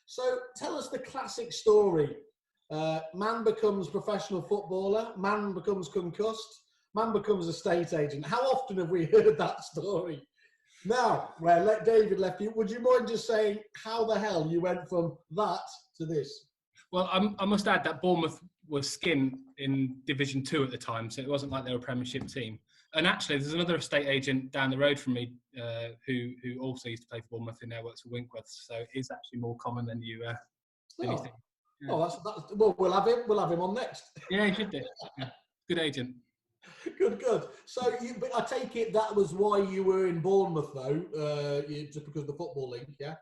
So tell us the classic story. Man becomes professional footballer, man becomes concussed, man becomes a estate agent. How often have we heard that story? Now, well, David left you. Would you mind just saying how the hell you went from that to this? Well, I must add that Bournemouth was skin in Division 2 at the time, so it wasn't like they were a Premiership team. And actually, there's another estate agent down the road from me who also used to play for Bournemouth, who now works for Winkworth. So it is actually more common than you think. Yeah. Oh, that's well. We'll have him on next. Yeah, he should do. Yeah. Good agent. Good. So, but I take it that was why you were in Bournemouth, though, just because of the football link, yeah?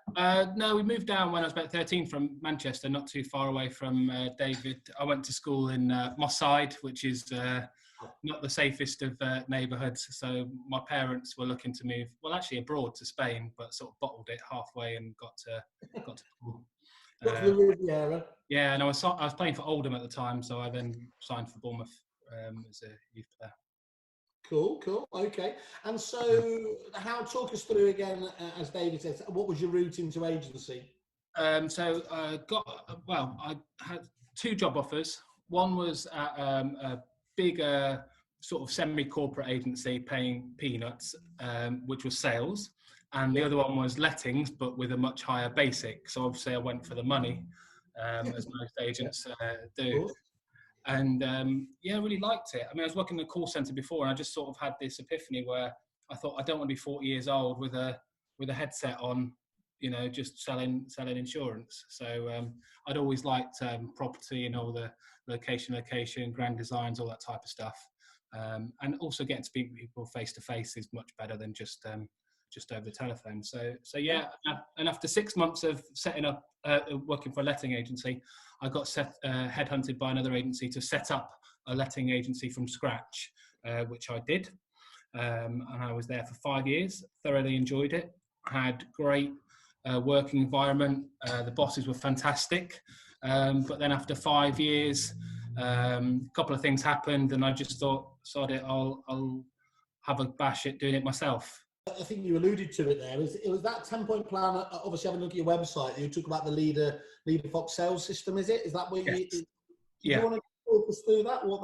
No, we moved down when I was about 13 from Manchester, not too far away from David. I went to school in Moss Side, which is not the safest of neighbourhoods. So my parents were looking to move, well, actually abroad to Spain, but sort of bottled it halfway and got to school. Got to the Riviera. Yeah, and I was playing for Oldham at the time, so I then signed for Bournemouth as a youth player. Cool. Okay. And so, talk us through again, as David said, what was your route into agency? So I had 2 job offers. One was at a bigger sort of semi-corporate agency paying peanuts, which was sales. And the other one was lettings, but with a much higher basic. So obviously I went for the money, as most agents do. And I really liked it. I mean, I was working in a call centre before, and I just sort of had this epiphany where I thought, I don't want to be 40 years old with a headset on, just selling insurance. So I'd always liked property and all the location, grand designs, all that type of stuff. And also getting to speak with people face to face is much better than just over the telephone. So yeah. And after 6 months of setting up, working for a letting agency, I got headhunted by another agency to set up a letting agency from scratch, which I did. And I was there for 5 years, thoroughly enjoyed it, had great working environment. The bosses were fantastic. But then after 5 years, a couple of things happened, and I just thought, sod it, I'll have a bash at doing it myself. I think you alluded to it there. It was that 10-point plan. Obviously, having a look at your website, you talk about the Leader Fox sales system. Is it? Is that where you? Yeah. You want to talk us through that? What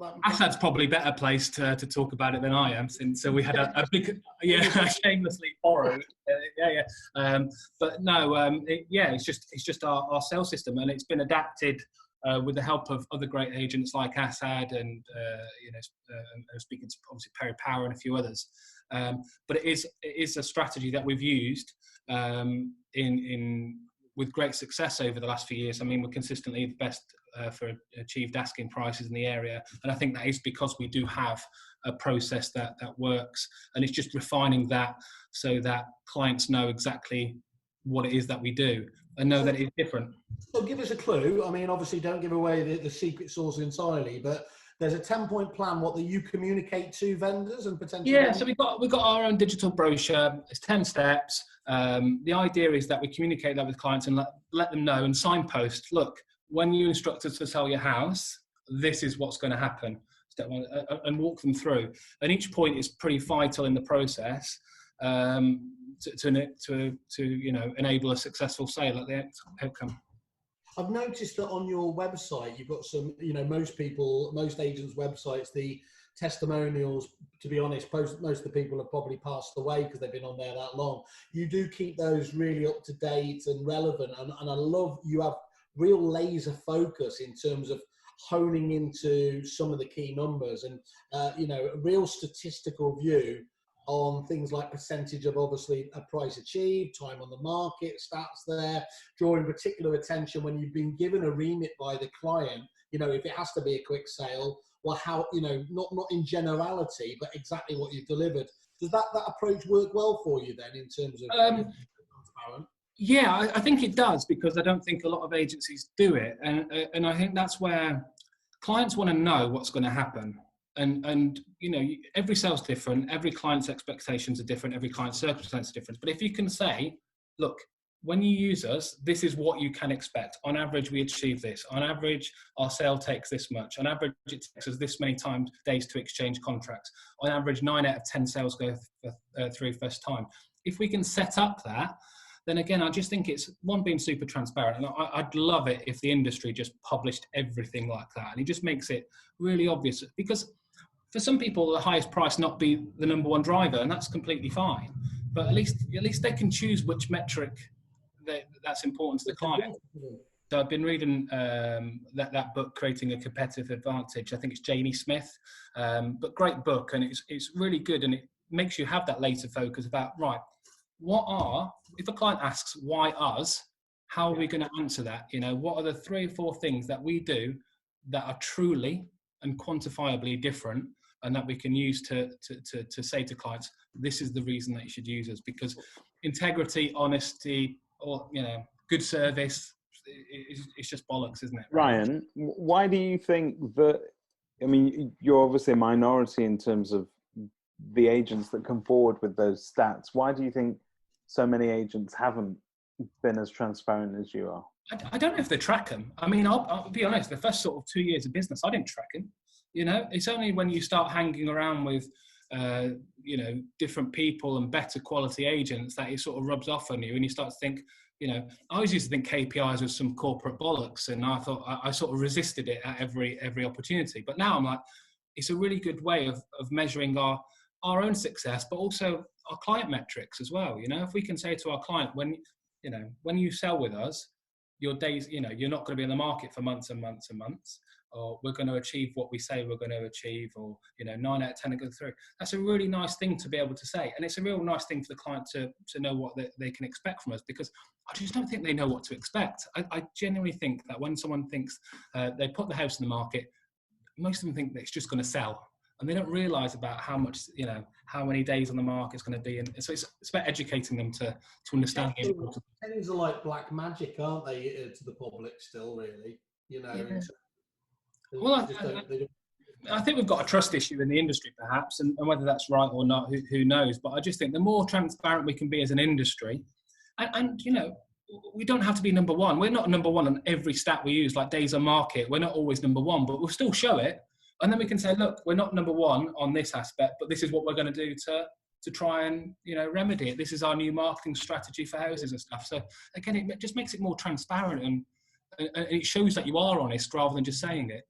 that? Asad's probably a better place to talk about it than I am, since we had a big, shamelessly borrowed. But no, it's just our sales system, and it's been adapted with the help of other great agents like Asad and speaking to obviously Perry Power and a few others. But it is a strategy that we've used with great success over the last few years. I mean, we're consistently the best for achieved asking prices in the area, and I think that is because we do have a process that works, and it's just refining that so that clients know exactly what it is that we do and know that it's different. So give us a clue. I mean, obviously don't give away the secret sauce entirely, but there's a 10-point plan, that you communicate to vendors and potential vendors? So we've got our own digital brochure. It's 10 steps. The idea is that we communicate that with clients and let them know and signpost, look, when you instruct us to sell your house, this is what's going to happen. Step 1, and walk them through. And each point is pretty vital in the process to enable a successful sale at the outcome. I've noticed that on your website, you've got some, most agents' websites, the testimonials, to be honest, most of the people have probably passed away because they've been on there that long. You do keep those really up to date and relevant. And I love you have real laser focus in terms of honing into some of the key numbers and, a real statistical view on things like percentage of obviously a price achieved, time on the market, stats there, drawing particular attention when you've been given a remit by the client, if it has to be a quick sale, well, how, not in generality, but exactly what you've delivered. Does that approach work well for you then in terms of transparent? Yeah, I think it does, because I don't think a lot of agencies do it. And I think that's where clients want to know what's going to happen. And every sale's different, every client's expectations are different, every client's circumstances are different. But if you can say, look, when you use us, this is what you can expect. On average, we achieve this. On average, our sale takes this much. On average, it takes us this many days to exchange contracts. On average, 9 out of 10 sales go through first time. If we can set up that, then again, I just think it's one, being super transparent. And I'd love it if the industry just published everything like that. And it just makes it really obvious, because for some people, the highest price not be the number one driver, and that's completely fine. But at least they can choose which metric that's important to the client. So I've been reading that book, Creating a Competitive Advantage. I think it's Jamie Smith, but great book, and it's really good, and it makes you have that laser focus about, right, if a client asks why us, how are we going to answer that? What are the 3 or 4 things that we do that are truly and quantifiably different, and that we can use to say to clients, this is the reason that you should use us, because integrity, honesty, or good service, it's just bollocks, isn't it? Ryan, why do you think that, I mean, you're obviously a minority in terms of the agents that come forward with those stats. Why do you think so many agents haven't been as transparent as you are? I don't know if they track them. I mean, I'll be honest, the first sort of 2 years of business, I didn't track them. It's only when you start hanging around with, different people and better quality agents that it sort of rubs off on you, and you start to think, I always used to think KPIs was some corporate bollocks, and I thought I sort of resisted it at every opportunity. But now I'm like, it's a really good way of measuring our own success, but also our client metrics as well. If we can say to our client, when you sell with us, your days, you're not going to be in the market for months and months and months, or we're going to achieve what we say we're going to achieve, or 9 out of 10 are going through. That's a really nice thing to be able to say, and it's a real nice thing for the client to know what they can expect from us, because I just don't think they know what to expect. I genuinely think that when someone thinks they put the house in the market, most of them think that it's just going to sell, and they don't realise about how much, how many days on the market it's going to be. And so it's about educating them to understand. Pennies are like black magic, aren't they, to the public still, really? Yeah. Well, I think we've got a trust issue in the industry, perhaps, and whether that's right or not, who knows? But I just think the more transparent we can be as an industry, and we don't have to be number one. We're not number one on every stat we use, like days on market. We're not always number one, but we'll still show it. And then we can say, look, we're not number one on this aspect, but this is what we're going to do to try and remedy it. This is our new marketing strategy for houses and stuff. So again, it just makes it more transparent, and it shows that you are honest rather than just saying it.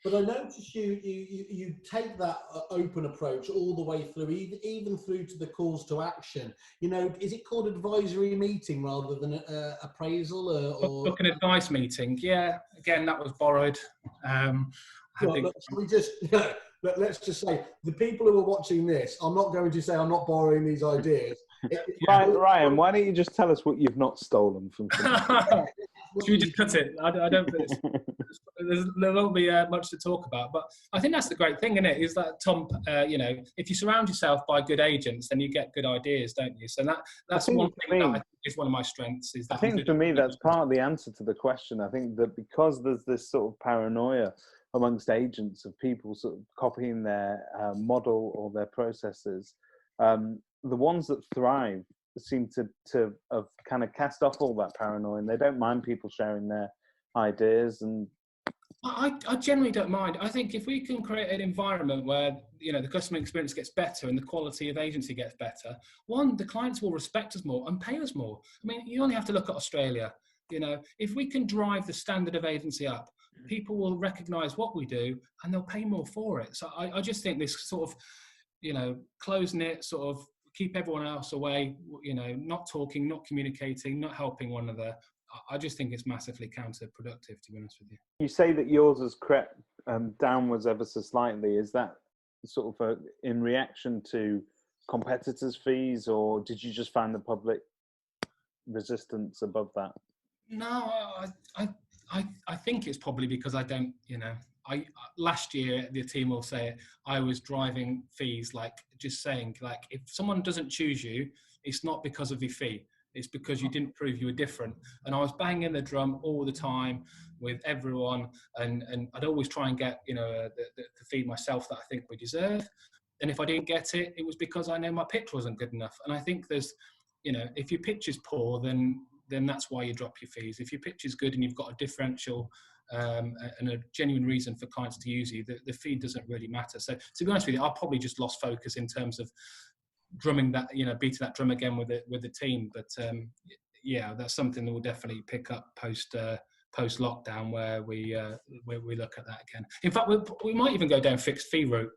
But I notice you take that open approach all the way through, even through to the calls to action. Is it called advisory meeting rather than appraisal? Or Book an advice meeting. Yeah, again, that was borrowed. Let's just say the people who are watching this, I'm not going to say I'm not borrowing these ideas. Ryan, why don't you just tell us what you've not stolen from someone? Should we just cut it? I don't think there won't be much to talk about. But I think that's the great thing, isn't it? Is that, Tom, if you surround yourself by good agents, then you get good ideas, don't you? So that's one thing that I think is one of my strengths. Is that I think for me, that's part of the answer to the question. I think that because there's this sort of paranoia amongst agents of people sort of copying their model or their processes, the ones that thrive seem to have kind of cast off all that paranoia, and they don't mind people sharing their ideas. And I generally don't mind. I think if we can create an environment where the customer experience gets better and the quality of agency gets better, the clients will respect us more and pay us more. I mean, you only have to look at Australia. If we can drive the standard of agency up, people will recognise what we do and they'll pay more for it. So I just think this sort of close-knit sort of keep everyone else away, not talking, not communicating, not helping one another. I just think it's massively counterproductive, to be honest with you. You say that yours has crept downwards ever so slightly. Is that sort of in reaction to competitors' fees, or did you just find the public resistance above that? No, I think it's probably because I don't, last year, the team will say it, I was driving fees, just saying, if someone doesn't choose you, it's not because of your fee. It's because you didn't prove you were different. And I was banging the drum all the time with everyone. And I'd always try and get, the fee myself that I think we deserve. And if I didn't get it, it was because I know my pitch wasn't good enough. And I think there's, if your pitch is poor, then that's why you drop your fees. If your pitch is good and you've got a differential and a genuine reason for clients to use you, the fee doesn't really matter. So to be honest with you, I probably just lost focus in terms of drumming that, beating that drum again with the team. But yeah, that's something that we'll definitely pick up post lockdown, where we look at that again. In fact, we might even go down fixed fee route.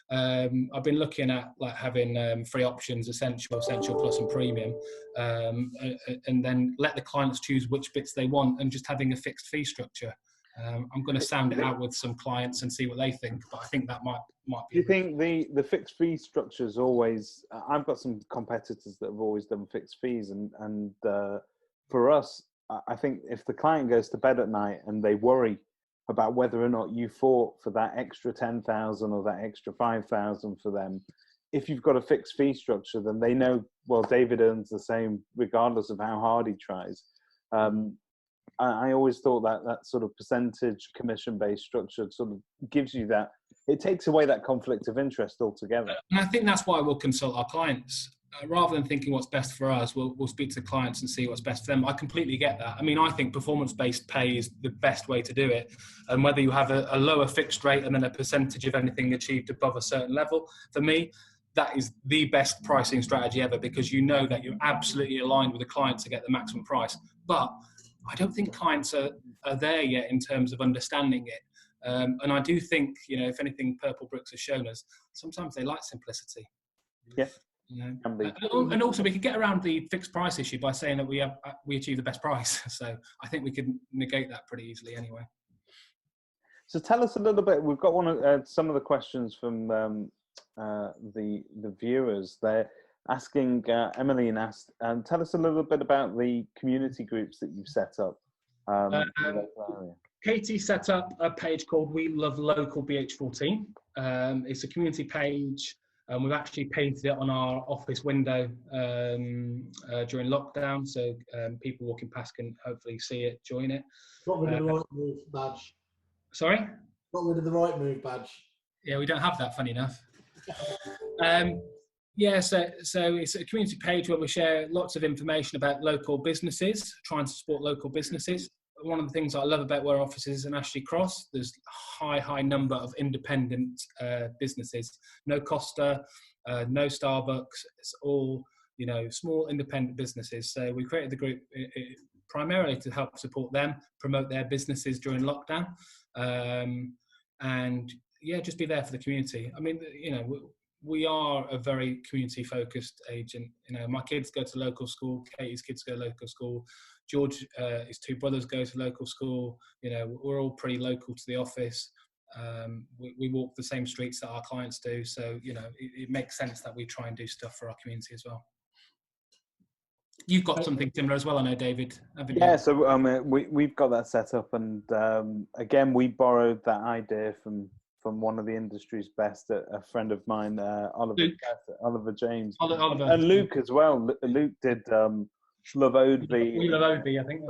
I've been looking at like having 3 options: essential plus, and premium, and then let the clients choose which bits they want, and just having a fixed fee structure. I'm going to sound it out with some clients and see what they think, but I think that might be. Do you think the fixed fee structure is always? I've got some competitors that have always done fixed fees, and for us, I think if the client goes to bed at night and they worry about whether or not you fought for that extra 10,000 or that extra 5,000 for them, if you've got a fixed fee structure, then they know, well, David earns the same regardless of how hard he tries. I always thought that sort of percentage commission-based structure sort of gives you that. It takes away that conflict of interest altogether. And I think that's why we'll consult our clients. Rather than thinking what's best for us, we'll speak to clients and see what's best for them. I completely get that. I mean, I think performance-based pay is the best way to do it. And whether you have a lower fixed rate and then a percentage of anything achieved above a certain level, for me, that is the best pricing strategy ever, because you know that you're absolutely aligned with the client to get the maximum price. But I don't think clients are there yet in terms of understanding it. And I do think, if anything, Purple Bricks has shown us, sometimes they like simplicity. Yeah. And also we could get around the fixed price issue by saying that we achieve the best price. So I think we could negate that pretty easily anyway. So tell us a little bit. We've got some of the questions from the viewers. They're asking. Emmeline asked, tell us a little bit about the community groups that you've set up. Katie set up a page called We Love Local BH14. It's a community page. We've actually painted it on our office window during lockdown, so people walking past can hopefully see it, join it. Got rid of the right move badge. Sorry? Got rid of the right move badge. Yeah, we don't have that, funny enough. So it's a community page where we share lots of information about local businesses, trying to support local businesses. One of the things I love about where our office is in Ashley Cross, there's a high number of independent businesses. No Costa, no Starbucks. It's all, small independent businesses. So we created the group primarily to help support them, promote their businesses during lockdown. And just be there for the community. I mean, we are a very community-focused agent. My kids go to local school. Katie's kids go to local school. George, his 2 brothers go to local school. We're all pretty local to the office. We walk the same streets that our clients do. So, it makes sense that we try and do stuff for our community as well. You've got something similar as well, I know, David, haven't you? Yeah, so we've got that set up, and again, we borrowed that idea from one of the industry's best, a friend of mine, Oliver James, Oliver. And Luke as well. Luke did Love Odeby. We Love Odeby, I think.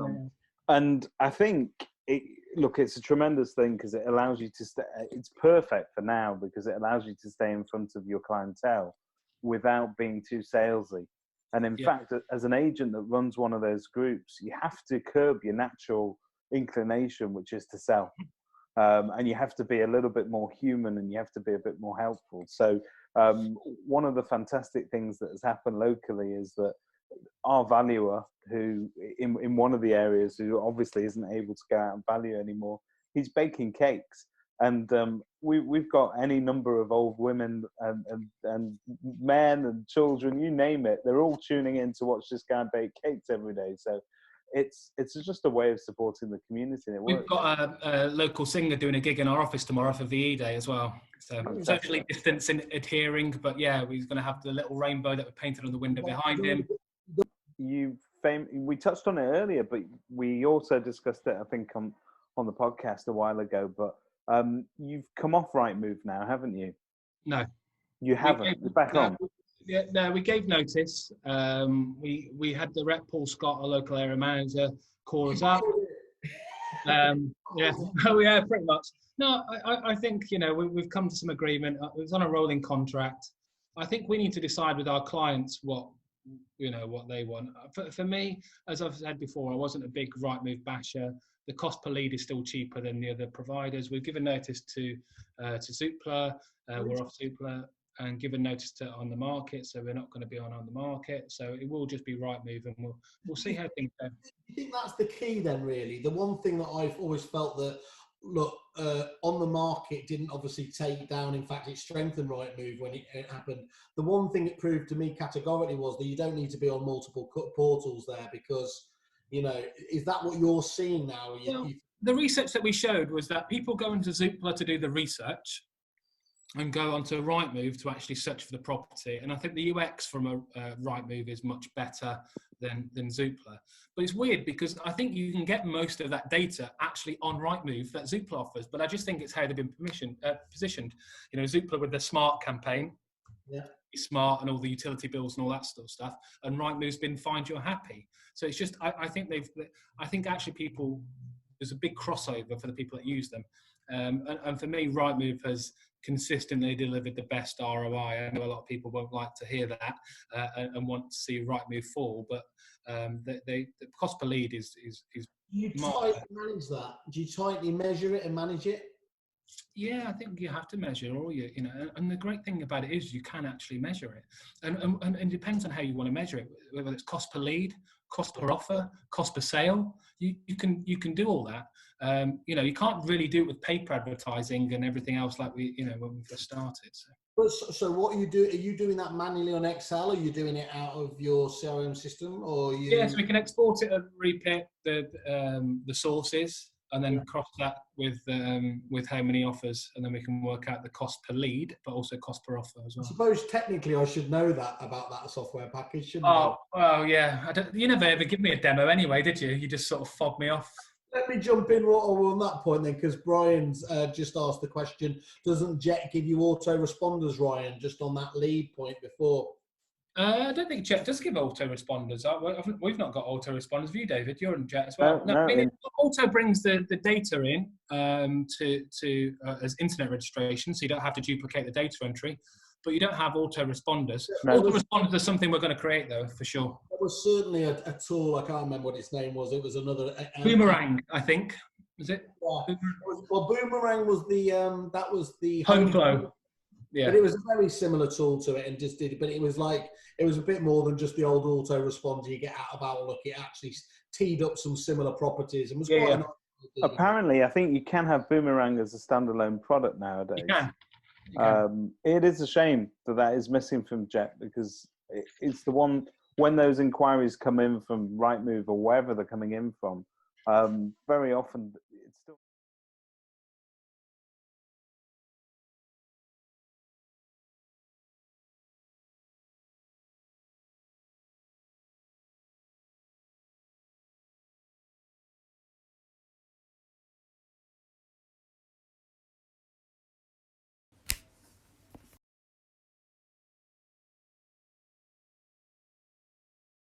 And I think, it's a tremendous thing because it allows you to stay. It's perfect for now because it allows you to stay in front of your clientele without being too salesy. And in fact, as an agent that runs one of those groups, you have to curb your natural inclination, which is to sell. And you have to be a little bit more human, and you have to be a bit more helpful. So one of the fantastic things that has happened locally is that our valuer, who in one of the areas, who obviously isn't able to go out and value anymore, he's baking cakes. And we've got any number of old women and men and children, you name it. They're all tuning in to watch this guy bake cakes every day. So it's just a way of supporting the community. And it works. We've got a local singer doing a gig in our office tomorrow for VE Day as well. So socially distancing, adhering, but he's going to have the little rainbow that we painted on the window behind him. We touched on it earlier, but we also discussed it, I think, on the podcast a while ago. But you've come off Rightmove now, haven't you? No, you haven't. You're back on. Yeah, no, we gave notice. We had the rep Paul Scott, our local area manager, call us up. Pretty much. No, I think we've come to some agreement. It was on a rolling contract. I think we need to decide with our clients what they want. For me, as I've said before, I wasn't a big Rightmove basher. The cost per lead is still cheaper than the other providers. We've given notice to Supplier. We're off Supplier. and given notice to on the market, so we're not going to be on the market. So it will just be Rightmove, and we'll see how things go. You think that's the key then, really? The one thing that I've always felt that, look, on the market didn't obviously take down. In fact, it strengthened Rightmove when it happened. The one thing it proved to me categorically was that you don't need to be on multiple portals there, because, you know, is that what you're seeing now? Well, the research that we showed was that people go into Zoopla to do the research and go onto Rightmove to actually search for the property. And I think the UX from a Rightmove is much better than Zoopla. But it's weird because I think you can get most of that data actually on Rightmove that Zoopla offers. But I just think it's how they've been positioned. You know, Zoopla with the smart campaign, smart, and all the utility bills and all that sort of stuff. And Rightmove's been find you're happy. So it's just, I think actually people, there's a big crossover for the people that use them. And for me, Rightmove has consistently delivered the best ROI. I know a lot of people won't like to hear that and want to see Rightmove fall, but the cost per lead is. Do you tightly manage that? Do you tightly measure it and manage it? Yeah, I think you have to measure all you know, and the great thing about it is you can actually measure it, and it depends on how you want to measure it, whether it's cost per lead, cost per offer, cost per sale. You can do all that. You know, you can't really do it with paper advertising and everything else like we, you know, when we first started. So what are you doing? Are you doing that manually on Excel? Or are you doing it out of your CRM system, or you? Yes, we can export it and repick the sources, and then cross that with how many offers, and then we can work out the cost per lead, but also cost per offer as well. I suppose technically I should know that about that software package, shouldn't I? Well, yeah. You never ever give me a demo anyway, did you? You just sort of fob me off. Let me jump in on that point then, because Brian's just asked the question, doesn't Jet give you autoresponders, Ryan, just on that lead point before? I don't think Jet does give autoresponders. We've not got autoresponders. Have you, David? You're in Jet as well. No, I mean, Auto brings the data in to as internet registration, so you don't have to duplicate the data entry, but you don't have autoresponders. No. Autoresponders are something we're going to create, though, for sure. There was certainly a tool, I can't remember what its name was. It was another... Boomerang, I think. Was it? Yeah. Well, Boomerang was that was the... Home flow. Yeah. But it was a very similar tool to it, and just did. But it was a bit more than just the old autoresponder you get out of Outlook. It actually teed up some similar properties and was quite. Yeah. Apparently, I think you can have Boomerang as a standalone product nowadays. You can. It is a shame that is missing from Jet, because it's the one when those inquiries come in from Rightmove or wherever they're coming in from. Very often, it's still.